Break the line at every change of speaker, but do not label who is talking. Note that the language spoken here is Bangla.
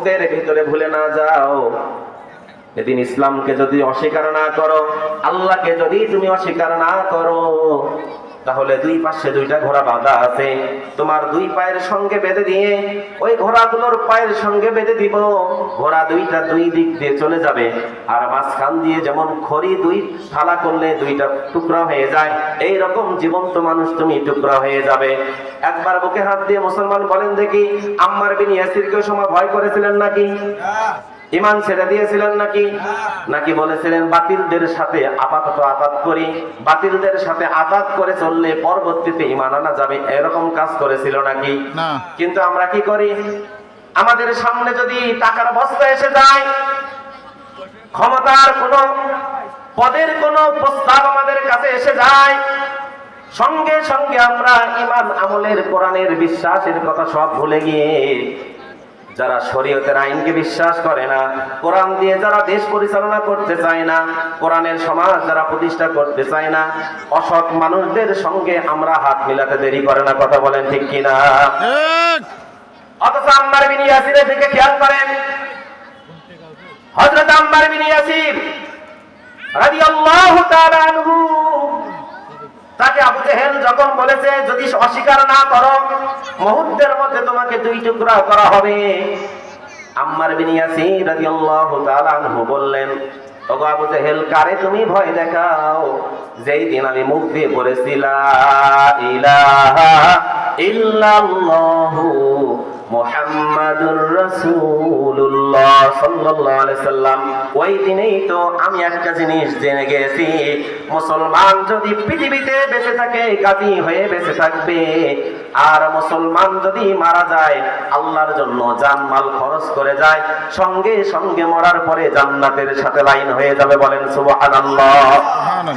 বুকের ভিতরে ভুলে না যাও, এদিন ইসলামকে যদি অস্বীকার না করো, আল্লাহকে যদি তুমি অস্বীকার না করো, তাহলে দুই পাশে দুইটা ঘোড়া বাঁধা আছে, তোমার দুই পায়ের সঙ্গে বেঁধে দিয়ে ওই ঘোড়াগুলোর পায়ের সঙ্গে বেঁধে দিব। ঘোড়া দুইটা দুই দিক দিয়ে চলে যাবে, আর মাঝখান দিয়ে যেমন খড়ি দুই থালা করলে দুইটা টুকরা হয়ে যায়, এই রকম জীবন্ত মানুষ তুমি টুকরা হয়ে যাবে। একবার বুকে হাত দিয়ে মুসলমান বলেন দেখি, আম্মার বিন ইয়াসিরকে সময় ভয় করেছিলেন নাকি? ঈমান ছেড়ে দিয়েছিলেন নাকি? নাকি বলেছিলেন বাতিলদের সাথে আপাতত আতাত করি, বাতিলদের সাথে আতাত করে চললে পরবর্তীতে ঈমান আনা যাবে, এরকম কাজ করেছিল নাকি?
না।
কিন্তু আমরা কি করি? আমাদের সামনে যদি টাকার বস্তা এসে যায়, ক্ষমতার কোন পদের কোন প্রস্তাব আমাদের কাছে এসে যায়, সঙ্গে সঙ্গে আমরা ঈমান আমলের কোরআনের বিশ্বাসের কথা সব ভুলে গিয়ে, যারা শরীয়তের আইনকে বিশ্বাস করে না, কোরআন দিয়ে যারা দেশ পরিচালনা করতে চায় না, কোরআনের সমাজ যারা প্রতিষ্ঠা করতে চায় না, অসৎ মানুষদের সঙ্গে আমরা হাত মিলাতে দেরি করে না। কথা বলেন ঠিক কিনা? অথচ আম্মার বিন ইয়াসিরের দিকে খেয়াল করেন। হযরত আম্মার বিন ইয়াসির রাদিয়াল্লাহু তাআলা আনহু, তাকে আবু জেহেল যখন বলেছে যদি অস্বীকার না করো মুহূর্তের মধ্যে তোমাকে দুই টুকরা করা হবে, আম্মার বিন ইয়াসির রাদিয়াল্লাহু তাআলা আনহু বললেন, ওগো আবু জেহেল, কারে তুমি ভয় দেখাও? যেই দিন আমি মুখ দিয়ে বলেছি লা ইলাহা ইল্লাল্লাহু মুহাম্মাদুর রাসূলুল্লাহ সাল্লাল্লাহু আলাইহি সাল্লাম, ওই দিনেই তো আমি একটা জিনিস জেনে গেছি, মুসলমান যদি পৃথিবীতে বেঁচে থাকে গাজী হয়ে বেঁচে থাকবে, আর মুসলমান যদি মারা যায় আল্লাহর জন্য জানমাল খরচ করে যায়, সঙ্গে সঙ্গে মরার পরে জান্নাতের সাথে লাইন হয়ে যাবে। বলেন সুবহানাল্লাহ।